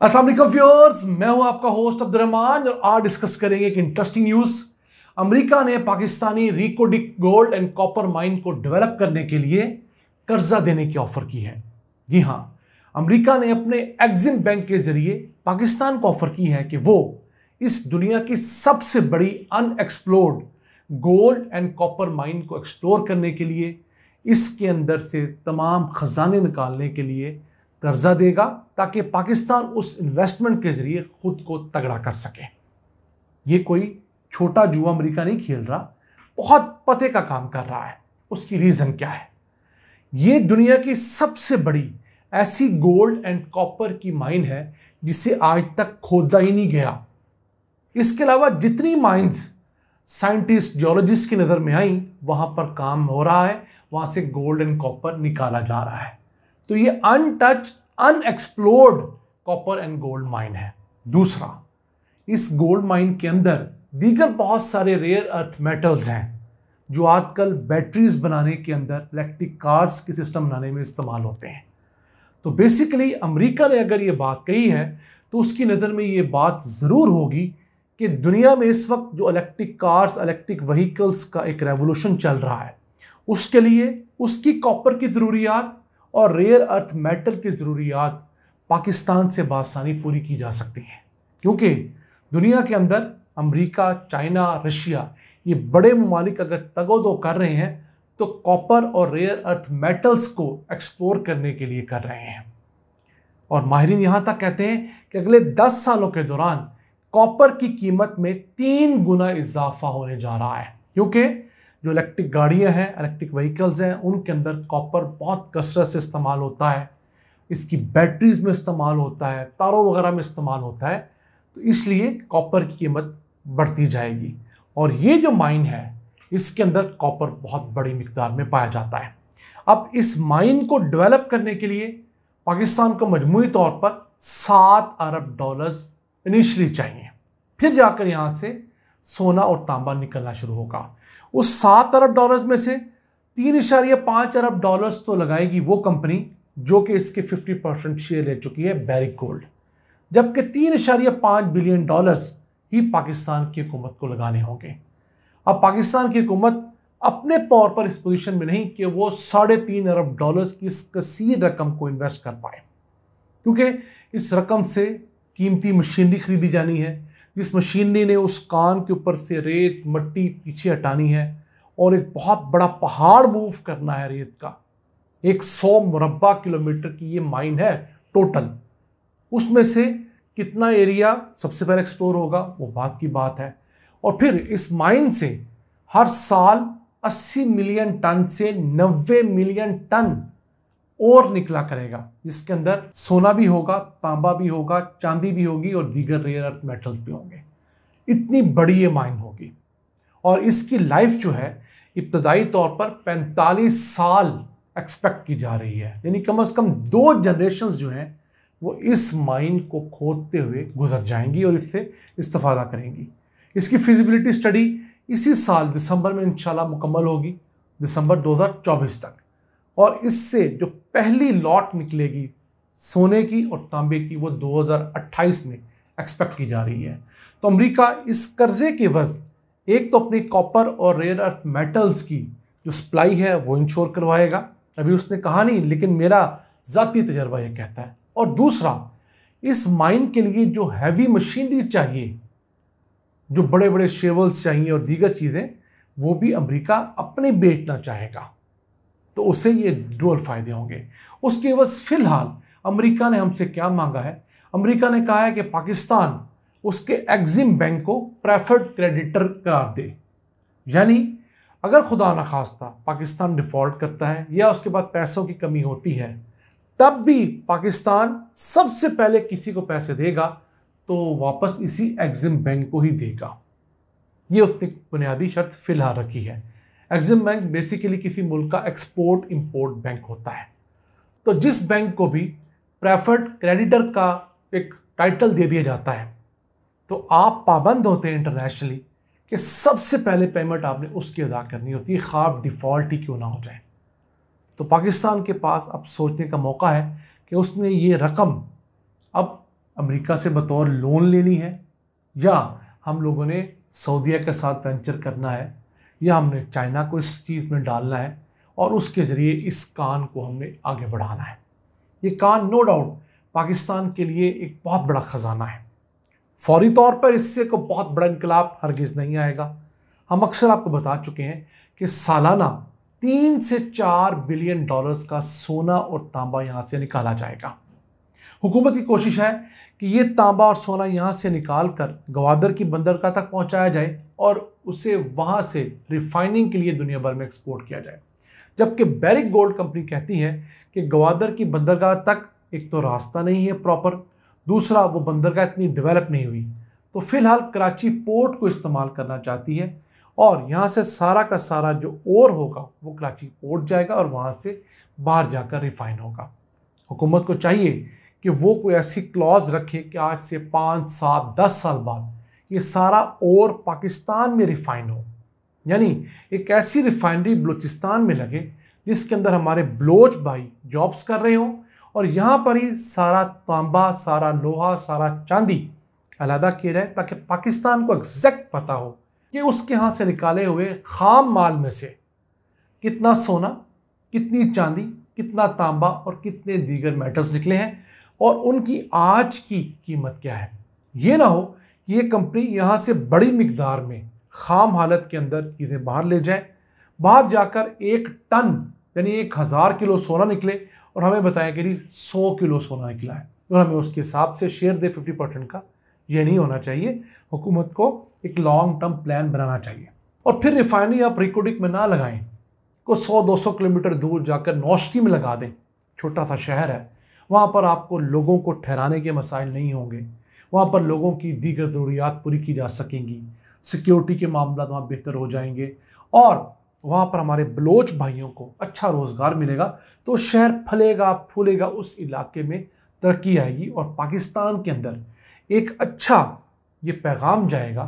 अस्सलाम वालेकुम व्यूअर्स, मैं हूं आपका होस्ट अब्दुर्रहमान और आज डिस्कस करेंगे एक इंटरेस्टिंग न्यूज़। अमेरिका ने Pakistani Reko Diq gold and copper mine को डेवलप करने के लिए कर्जा देने की ऑफर की है। जी हां, अमेरिका ने अपने एक्सिम बैंक के जरिए पाकिस्तान को ऑफर की है कि वो इस दुनिया की सबसे बड़ी unexplored gold and copper mine को एक्सप्लोर करने के लिए, इसके अंदर से तमाम खजाने निकालने के लिए कर्जा देगा ताकि पाकिस्तान उस इन्वेस्टमेंट के जरिए खुद को तगड़ा कर सके। ये कोई छोटा जुआ अमेरिका नहीं खेल रहा, बहुत पते का काम कर रहा है। उसकी रीज़न क्या है? ये दुनिया की सबसे बड़ी ऐसी गोल्ड एंड कॉपर की माइन है जिसे आज तक खोदा ही नहीं गया। इसके अलावा जितनी माइंस साइंटिस्ट जियोलॉजिस्ट की नज़र में आई, वहाँ पर काम हो रहा है, वहाँ से गोल्ड एंड कॉपर निकाला जा रहा है। तो ये untouch unexplored copper and gold mine है। दूसरा, इस गोल्ड माइन के अंदर दीगर बहुत सारे रेयर अर्थ मेटल्स हैं जो आजकल बैटरीज बनाने के अंदर, इलेक्ट्रिक कार्स के सिस्टम बनाने में इस्तेमाल होते हैं। तो बेसिकली अमेरिका ने अगर ये बात कही है तो उसकी नज़र में ये बात ज़रूर होगी कि दुनिया में इस वक्त जो इलेक्ट्रिक कार्स, इलेक्ट्रिक व्हीकल्स का एक रेवोल्यूशन चल रहा है, उसके लिए उसकी कॉपर की ज़रूरियात और रेयर अर्थ मेटल की ज़रूरियात पाकिस्तान से बासानी पूरी की जा सकती हैं, क्योंकि दुनिया के अंदर अमेरिका, चाइना, रशिया, ये बड़े ममालिक अगर तगोदो कर रहे हैं तो कॉपर और रेयर अर्थ मेटल्स को एक्सप्लोर करने के लिए कर रहे हैं। और माहिरीन यहाँ तक कहते हैं कि अगले 10 सालों के दौरान कॉपर की कीमत में 3 गुना इजाफा होने जा रहा है, क्योंकि जो इलेक्ट्रिक गाड़ियाँ हैं, इलेक्ट्रिक व्हीकल्स हैं, उनके अंदर कॉपर बहुत कसरत से इस्तेमाल होता है। इसकी बैटरीज में इस्तेमाल होता है, तारों वगैरह में इस्तेमाल होता है। तो इसलिए कॉपर की कीमत बढ़ती जाएगी। और ये जो माइन है, इसके अंदर कॉपर बहुत बड़ी मिकदार में पाया जाता है। अब इस माइन को डेवलप करने के लिए पाकिस्तान को मजमूई तौर पर $7 अरब इनिशली चाहिए, फिर जाकर यहाँ से सोना और तांबा निकलना शुरू होगा। उस $7 अरब में से $3.5 अरब तो लगाएगी वो कंपनी जो कि इसके 50% शेयर ले चुकी है, बैरिक गोल्ड, जबकि $3.5 बिलियन ही पाकिस्तान की हुकूमत को लगाने होंगे। अब पाकिस्तान की हुकूमत अपने तौर पर इस पोजीशन में नहीं कि वो $3.5 अरब की इस कसीर रकम को इन्वेस्ट कर पाए, क्योंकि इस रकम से कीमती मशीनरी खरीदी जानी है, जिस मशीनरी ने उस कान के ऊपर से रेत मट्टी पीछे हटानी है और एक बहुत बड़ा पहाड़ मूव करना है रेत का। 100 मुरब्बा किलोमीटर की ये माइन है टोटल। उसमें से कितना एरिया सबसे पहले एक्सप्लोर होगा वो बात की बात है। और फिर इस माइन से हर साल 80 मिलियन टन से 90 मिलियन टन और निकला करेगा, जिसके अंदर सोना भी होगा, तांबा भी होगा, चांदी भी होगी और दीगर रेयर अर्थ मेटल्स भी होंगे। इतनी बड़ी ये माइन होगी और इसकी लाइफ जो है इब्तदाई तौर पर 45 साल एक्सपेक्ट की जा रही है, यानी कम से कम 2 जनरेशंस जो हैं वो इस माइन को खोदते हुए गुजर जाएंगी और इससे इस्तेफादा करेंगी। इसकी फिजिबिलिटी स्टडी इसी साल दिसंबर में इंशाल्लाह मुकम्मल होगी, दिसंबर 2024 तक। और इससे जो पहली लॉट निकलेगी सोने की और तांबे की, वो 2028 में एक्सपेक्ट की जा रही है। तो अमेरिका इस कर्जे के वजह एक तो अपनी कॉपर और रेयर अर्थ मेटल्स की जो सप्लाई है वो इंश्योर करवाएगा, अभी उसने कहा नहीं लेकिन मेरा ज़ाती तजर्बा ये कहता है। और दूसरा, इस माइन के लिए जो हैवी मशीनरी चाहिए, जो बड़े बड़े शेवल्स चाहिए और दीगर चीज़ें, वो भी अमेरिका अपने बेचना चाहेगा, तो उसे ये डुअल फायदे होंगे। उसके बस फिलहाल अमेरिका ने हमसे क्या मांगा है? अमेरिका ने कहा है कि पाकिस्तान उसके एक्सिम बैंक को प्रेफर्ड क्रेडिटर करार दे, यानी अगर खुदा न खास्ता पाकिस्तान डिफ़ॉल्ट करता है या उसके बाद पैसों की कमी होती है, तब भी पाकिस्तान सबसे पहले किसी को पैसे देगा तो वापस इसी एक्सिम बैंक को ही देगा। ये उसने बुनियादी शर्त फिलहाल रखी है। एक्सिम बैंक बेसिकली किसी मुल्क का एक्सपोर्ट इंपोर्ट बैंक होता है। तो जिस बैंक को भी प्रेफर्ड क्रेडिटर का एक टाइटल दे दिया जाता है, तो आप पाबंद होते हैं इंटरनेशनली कि सबसे पहले पेमेंट आपने उसकी अदा करनी होती है, ख्वाब डिफ़ॉल्ट ही क्यों ना हो जाए। तो पाकिस्तान के पास अब सोचने का मौका है कि उसने ये रकम अब अमेरिका से बतौर लोन लेनी है, या हम लोगों ने सऊदीया के साथ वेंचर करना है, या हमने चाइना को इस चीज़ में डालना है और उसके ज़रिए इस कान को हमने आगे बढ़ाना है। ये कान नो डाउट पाकिस्तान के लिए एक बहुत बड़ा ख़जाना है। फौरी तौर पर इससे को बहुत बड़ा इनकलाब हरगिज़ नहीं आएगा। हम अक्सर आपको बता चुके हैं कि सालाना 3 से 4 बिलियन डॉलर्स का सोना और तांबा यहाँ से निकाला जाएगा। हुकूमत की कोशिश है कि ये तांबा और सोना यहाँ से निकाल कर गवादर की बंदरगाह तक पहुँचाया जाए और उसे वहाँ से रिफाइनिंग के लिए दुनिया भर में एक्सपोर्ट किया जाए। जबकि बैरिक गोल्ड कंपनी कहती है कि गवादर की बंदरगाह तक एक तो रास्ता नहीं है प्रॉपर, दूसरा वो बंदरगाह इतनी डेवलप नहीं हुई, तो फिलहाल कराची पोर्ट को इस्तेमाल करना चाहती है और यहाँ से सारा का सारा जो ओर होगा वो कराची पोर्ट जाएगा और वहाँ से बाहर जाकर रिफाइन होगा। हुकूमत को चाहिए कि वो कोई ऐसी क्लॉज रखे कि आज से 5, 7, 10 साल बाद ये सारा ओर पाकिस्तान में रिफाइन हो, यानी एक ऐसी रिफाइनरी बलूचिस्तान में लगे जिसके अंदर हमारे बलोच भाई जॉब्स कर रहे हों और यहाँ पर ही सारा तांबा, सारा लोहा, सारा चांदी अलहदा किया जाए, ताकि पाकिस्तान को एग्जैक्ट पता हो कि उसके यहाँ से निकाले हुए खाम माल में से कितना सोना, कितनी चांदी, कितना तांबा और कितने दीगर मेटल्स निकले हैं और उनकी आज की कीमत क्या है। ये ना हो कि ये कंपनी यहाँ से बड़ी मिकदार में खाम हालत के अंदर चीज़ें बाहर ले जाए, बाहर जाकर 1 टन यानी 1000 किलो सोना निकले और हमें बताएं कि 100 किलो सोना निकला है और हमें उसके हिसाब से शेयर दे 50% का। ये नहीं होना चाहिए। हुकूमत को एक लॉन्ग टर्म प्लान बनाना चाहिए और फिर रिफाइनरी आप रिकोडिक में ना लगाएं, को 100-200 किलोमीटर दूर जाकर नौशकी में लगा दें। छोटा सा शहर है, वहाँ पर आपको लोगों को ठहराने के मसाइल नहीं होंगे, वहाँ पर लोगों की दीगर ज़रूरियात पूरी की जा सकेंगी, सिक्योरिटी के मामला वहाँ बेहतर हो जाएंगे और वहाँ पर हमारे बलोच भाइयों को अच्छा रोज़गार मिलेगा, तो शहर फलेगा फूलेगा, उस इलाके में तरक्की आएगी और पाकिस्तान के अंदर एक अच्छा ये पैगाम जाएगा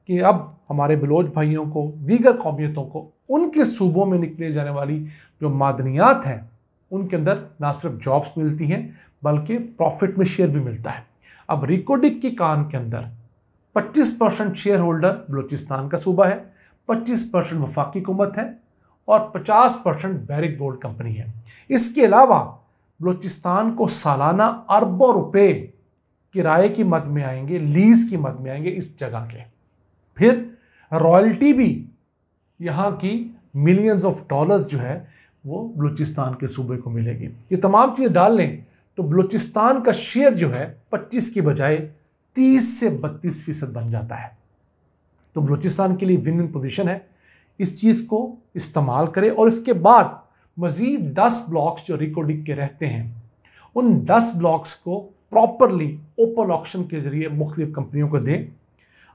कि अब हमारे बलोच भाइयों को, दीगर कौमियतों को उनके सूबों में निकले जाने वाली जो मादनियात हैं उनके अंदर ना सिर्फ जॉब्स मिलती हैं बल्कि प्रॉफिट में शेयर भी मिलता है। अब रिकोडिक की कान के अंदर 25% शेयर होल्डर बलूचिस्तान का सूबा है, 25% वफाकी हुकूमत है और 50% बैरिक गोल्ड कंपनी है। इसके अलावा बलूचिस्तान को सालाना अरबों रुपए किराए की मद में आएंगे, लीज की मद में आएंगे इस जगह के। फिर रॉयल्टी भी यहाँ की मिलियंस ऑफ डॉलर्स जो है वो बलूचिस्तान के सूबे को मिलेगी। ये तमाम चीज़ें डाल लें तो बलूचिस्तान का शेयर जो है 25 की बजाय 30 से 32% बन जाता है। तो बलूचिस्तान के लिए विन विन पोजीशन है। इस चीज़ को इस्तेमाल करें और इसके बाद मज़ीद 10 ब्लॉक्स जो रिकोडिक के रहते हैं उन 10 ब्लॉक्स को प्रॉपरली ओपन ऑक्शन के ज़रिए मुख्तलिफ कंपनियों को दें।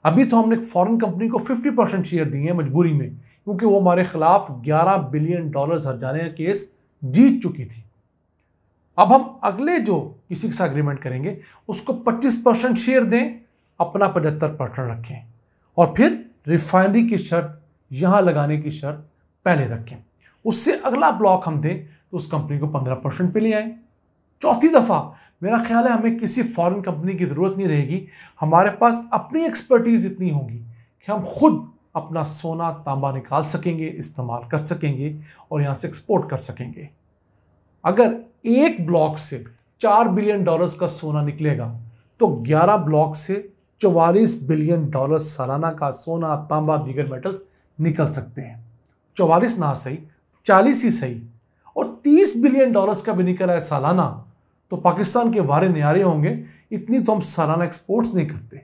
अभी तो हमने एक फॉरेन कंपनी को 50% शेयर दिए हैं मजबूरी में, क्योंकि वो हमारे खिलाफ 11 बिलियन डॉलर हर्जाने का केस जीत चुकी थी। अब हम अगले जो किसी के साथ एग्रीमेंट करेंगे उसको 25% शेयर दें, अपना 75% रखें और फिर रिफाइनरी की शर्त यहाँ लगाने की शर्त पहले रखें। उससे अगला ब्लॉक हम दें तो उस कंपनी को 15% पे ले आएँ। चौथी दफ़ा मेरा ख्याल है हमें किसी फॉरेन कंपनी की ज़रूरत नहीं रहेगी। हमारे पास अपनी एक्सपर्टीज़ इतनी होगी कि हम खुद अपना सोना तांबा निकाल सकेंगे, इस्तेमाल कर सकेंगे और यहाँ से एक्सपोर्ट कर सकेंगे। अगर एक ब्लॉक से 4 बिलियन डॉलर्स का सोना निकलेगा तो 11 ब्लॉक से 44 बिलियन डॉलर सालाना का सोना, तांबा, दीगर मेटल्स निकल सकते हैं। 44 ना सही, 40 ही सही, और 30 बिलियन डॉलर्स का भी निकला है सालाना तो पाकिस्तान के वारे न्यारे होंगे। इतनी तो हम सालाना एक्सपोर्ट्स नहीं करते।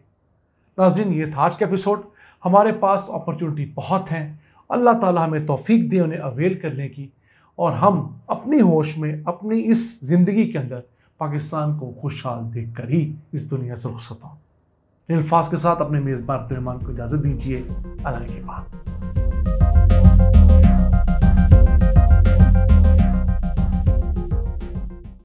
नाज़रीन, ये था आज का एपिसोड। हमारे पास अपॉर्चुनिटी बहुत हैं। अल्लाह ताला हमें तौफीक दे उन्हें अवेल करने की और हम अपनी होश में अपनी इस ज़िंदगी के अंदर पाकिस्तान को खुशहाल देख कर ही इस दुनिया से रुखसत हों। इन अल्फाज के साथ अपने मेज़बान अब्दुर्रहमान को इजाज़त दीजिए। अल्लाह के बाद।